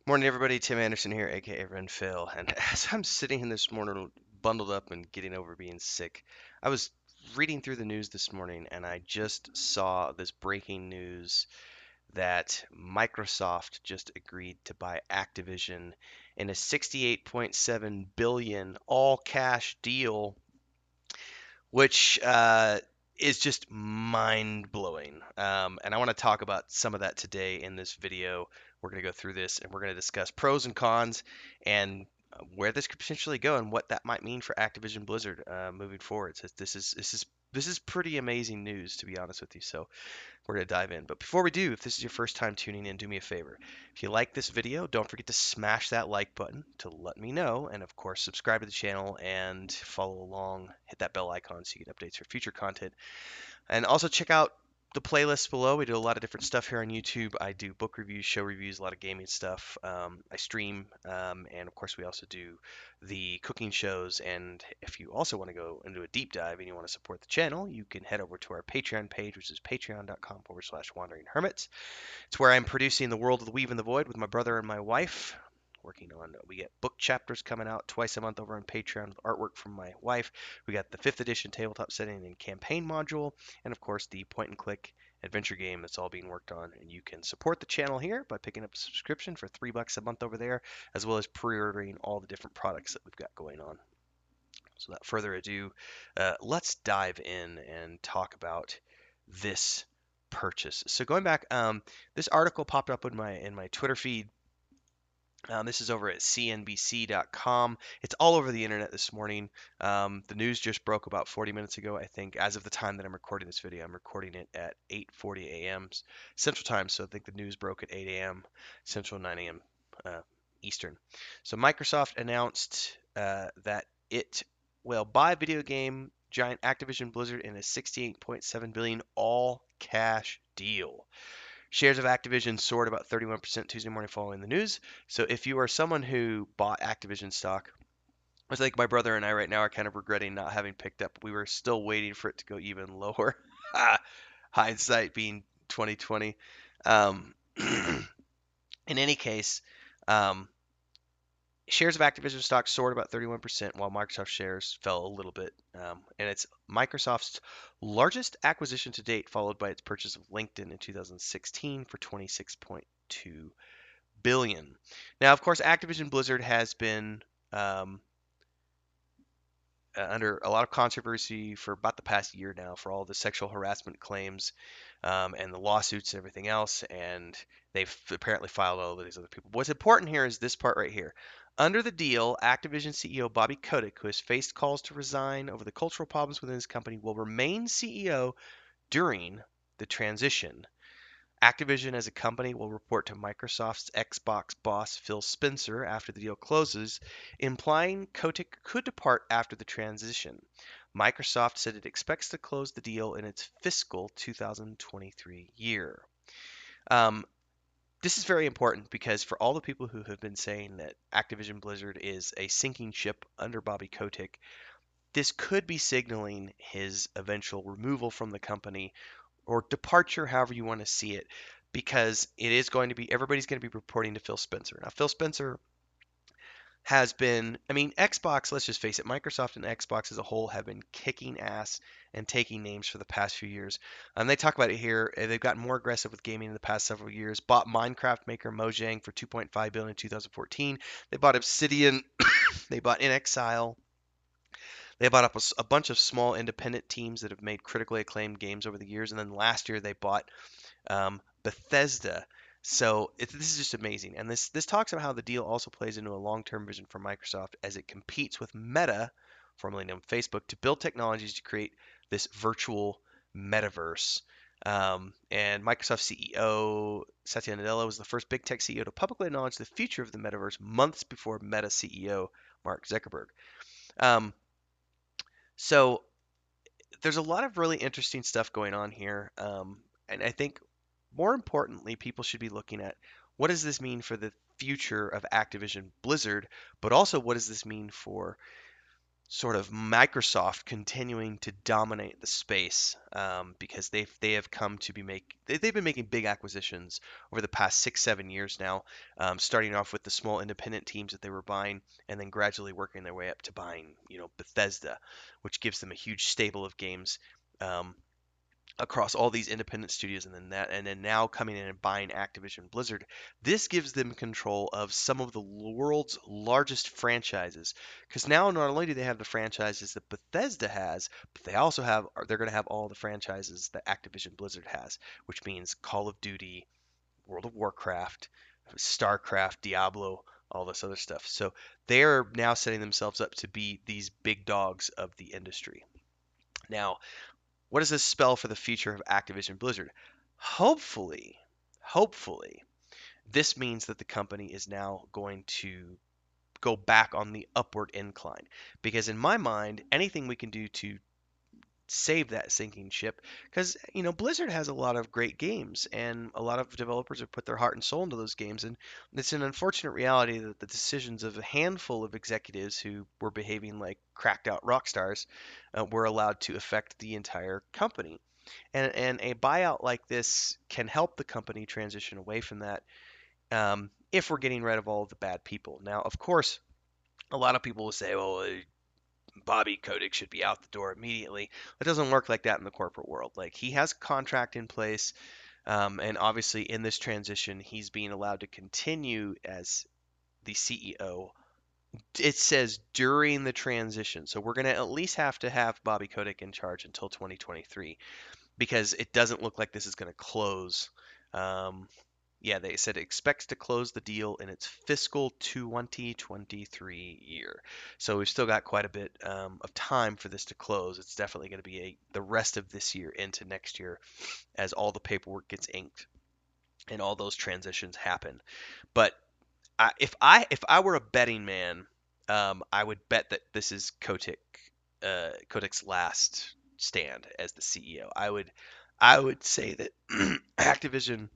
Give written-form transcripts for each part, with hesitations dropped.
Morning, everybody. Tim Anderson here, aka Ren Phil. And as I'm sitting in this morning, bundled up and getting over being sick, I was reading through the news this morning and I just saw this breaking news that Microsoft just agreed to buy Activision in a 68.7 billion all cash deal, which is just mind blowing. And I want to talk about some of that today in this video. We're going to go through this and we're going to discuss pros and cons and where this could potentially go and what that might mean for Activision Blizzard moving forward. So this is pretty amazing news, to be honest with you. So we're going to dive in. But before we do, if this is your first time tuning in, do me a favor. If you like this video, don't forget to smash that like button to let me know. And of course, subscribe to the channel and follow along. Hit that bell icon so you get updates for future content. And also check out the playlists below. We do a lot of different stuff here on YouTube. I do book reviews, show reviews, a lot of gaming stuff. I stream, and of course, we also do the cooking shows. And if you also want to go into a deep dive and you want to support the channel, you can head over to our Patreon page, which is patreon.com/wandering hermits. It's where I'm producing The World of the Weave and the Void with my brother and my wife. Working on, we get book chapters coming out twice a month over on Patreon with artwork from my wife. We got the 5th edition tabletop setting and campaign module, and of course the point and click adventure game that's all being worked on. And you can support the channel here by picking up a subscription for $3 a month over there, as well as pre-ordering all the different products that we've got going on. So without further ado, let's dive in and talk about this purchase. So going back, this article popped up in my Twitter feed. This is over at cnbc.com. It's all over the internet this morning. The news just broke about 40 minutes ago, I think. As of the time that I'm recording this video, I'm recording it at 8:40 a.m. Central Time, so I think the news broke at 8 a.m. Central, 9 a.m. Eastern. So Microsoft announced that it will buy video game giant Activision Blizzard in a 68.7 billion all cash deal. Shares of Activision soared about 31% Tuesday morning following the news. So if you are someone who bought Activision stock, I think my brother and I right now are kind of regretting not having picked up. We were still waiting for it to go even lower. Hindsight being 2020. In any case, um, shares of Activision stock soared about 31%, while Microsoft shares fell a little bit. And it's Microsoft's largest acquisition to date, followed by its purchase of LinkedIn in 2016 for 26.2 billion. Now, of course, Activision Blizzard has been under a lot of controversy for about the past year now for all the sexual harassment claims and the lawsuits and everything else. And they've apparently filed all of these other people. What's important here is this part right here. Under the deal, Activision CEO Bobby Kotick, who has faced calls to resign over the cultural problems within his company, will remain CEO during the transition. Activision as a company will report to Microsoft's Xbox boss Phil Spencer after the deal closes, implying Kotick could depart after the transition. Microsoft said it expects to close the deal in its fiscal 2023 year. Um, this is very important because for all the people who have been saying that Activision Blizzard is a sinking ship under Bobby Kotick, this could be signaling his eventual removal from the company or departure, however you want to see it, because it is going to be everybody's going to be reporting to Phil Spencer. Now, Phil Spencer has been, I mean, Xbox, let's just face it, Microsoft and Xbox as a whole have been kicking ass and taking names for the past few years. They talk about it here. They've gotten more aggressive with gaming in the past several years. Bought Minecraft maker Mojang for 2.5 billion in 2014. They bought Obsidian. They bought In Exile. They bought up a bunch of small independent teams that have made critically acclaimed games over the years. And then last year they bought Bethesda. So this is just amazing. And this talks about how the deal also plays into a long-term vision for Microsoft as it competes with Meta, formerly known Facebook, to build technologies to create this virtual metaverse. And Microsoft CEO Satya Nadella was the first big tech CEO to publicly acknowledge the future of the metaverse months before Meta CEO Mark Zuckerberg. So there's a lot of really interesting stuff going on here. And I think more importantly, people should be looking at what does this mean for the future of Activision Blizzard, but also what does this mean for sort of Microsoft continuing to dominate the space, because they have come to be they've been making big acquisitions over the past 6 7 years now, starting off with the small independent teams that they were buying, and then gradually working their way up to buying, Bethesda, which gives them a huge stable of games. Um, Across all these independent studios, and then now coming in and buying Activision Blizzard. This gives them control of some of the world's largest franchises, because now not only do they have the franchises that Bethesda has, but they're going to have all the franchises that Activision Blizzard has, which means Call of Duty, World of Warcraft, StarCraft, Diablo, all this other stuff. So they're now setting themselves up to be these big dogs of the industry. Now, what does this spell for the future of Activision Blizzard? Hopefully, hopefully, this means that the company is now going to go back on the upward incline. Because in my mind, anything we can do to save that sinking ship, because Blizzard has a lot of great games, and a lot of developers have put their heart and soul into those games, and it's an unfortunate reality that the decisions of a handful of executives who were behaving like cracked out rock stars were allowed to affect the entire company. And a buyout like this can help the company transition away from that, if we're getting rid of all of the bad people. Now, of course, a lot of people will say, well, Bobby Kotick should be out the door immediately. It doesn't work like that in the corporate world. Like, he has a contract in place, and obviously in this transition, he's being allowed to continue as the CEO. It says during the transition, so we're going to at least have to have Bobby Kotick in charge until 2023, because it doesn't look like this is going to close. Um, yeah, they said it expects to close the deal in its fiscal 2023 year. So we've still got quite a bit of time for this to close. It's definitely going to be the rest of this year into next year as all the paperwork gets inked and all those transitions happen. But if I were a betting man, I would bet that this is Kotick's last stand as the CEO. I would say that Activision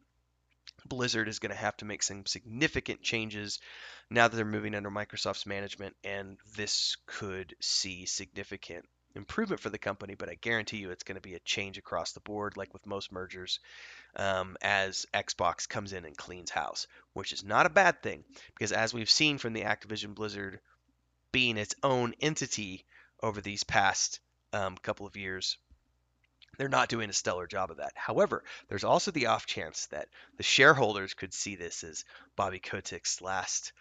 Blizzard is going to have to make some significant changes now that they're moving under Microsoft's management, and this could see significant improvement for the company. But I guarantee you it's going to be a change across the board, like with most mergers, as Xbox comes in and cleans house, which is not a bad thing, because as we've seen from the Activision Blizzard being its own entity over these past couple of years, they're not doing a stellar job of that. However, there's also the off chance that the shareholders could see this as Bobby Kotick's last,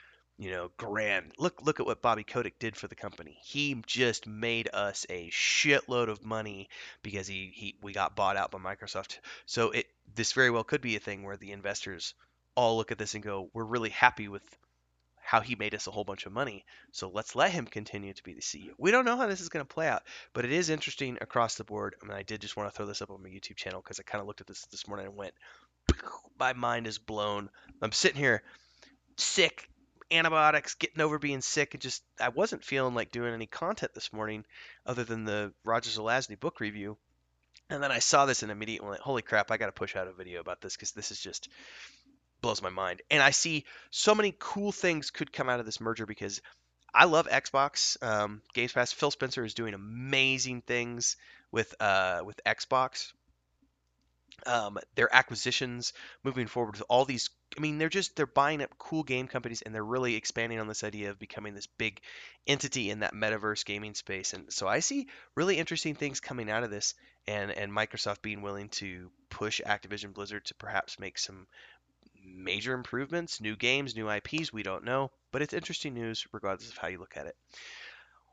grand. Look at what Bobby Kotick did for the company. He just made us a shitload of money because we got bought out by Microsoft. So this very well could be a thing where the investors all look at this and go, "We're really happy with how he made us a whole bunch of money. So let's let him continue to be the CEO." We don't know how this is going to play out, but it is interesting across the board. I mean, I did just want to throw this up on my YouTube channel because I kind of looked at this morning and went, my mind is blown. I'm sitting here sick, antibiotics, getting over being sick, and just I wasn't feeling like doing any content this morning other than the Roger Zelazny book review. And then I saw this and immediately went, holy crap, I got to push out a video about this because this is just blows my mind. And I see so many cool things could come out of this merger because I love Xbox Games Pass. Phil Spencer is doing amazing things with Xbox. Their acquisitions moving forward with all these. I mean, they're buying up cool game companies, and they're really expanding on this idea of becoming this big entity in that metaverse gaming space. And so I see really interesting things coming out of this, and Microsoft being willing to push Activision Blizzard to perhaps make some major improvements, new games, new IPs, we don't know, but it's interesting news regardless of how you look at it.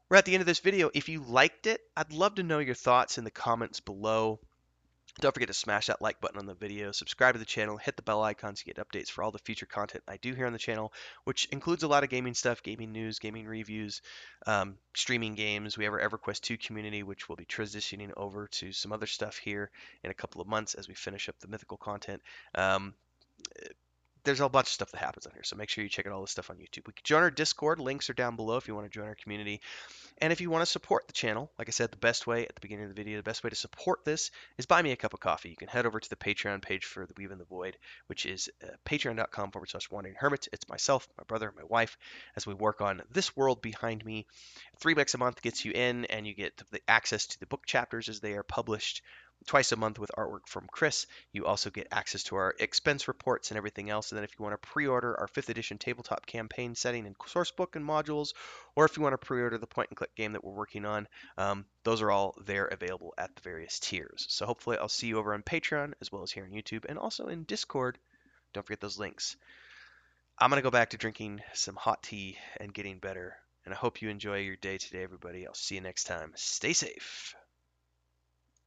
We're at the end of this video. If you liked it, I'd love to know your thoughts in the comments below. Don't forget to smash that like button on the video, subscribe to the channel, hit the bell icon to get updates for all the future content I do here on the channel, which includes a lot of gaming stuff, gaming news, gaming reviews, streaming games. We have our EverQuest 2 community, which will be transitioning over to some other stuff here in a couple of months as we finish up the mythical content. there's a bunch of stuff that happens on here, so make sure you check out all this stuff on YouTube. We can join our Discord. Links are down below if you want to join our community. And if you want to support the channel, like I said, the best way at the beginning of the video, the best way to support this is buy me a cup of coffee. You can head over to the Patreon page for the Weave in the Void, which is patreon.com/wandering hermit. It's myself, my brother, my wife, as we work on this world behind me. $3 a month gets you in, and you get the access to the book chapters as they are published twice a month with artwork from Chris. You also get access to our expense reports and everything else. And then if you want to pre-order our 5th edition tabletop campaign setting and source book and modules, or if you want to pre-order the point and click game that we're working on, those are all there available at the various tiers. So hopefully I'll see you over on Patreon as well as here on YouTube and also in Discord. Don't forget those links. I'm going to go back to drinking some hot tea and getting better. And I hope you enjoy your day today, everybody. I'll see you next time. Stay safe.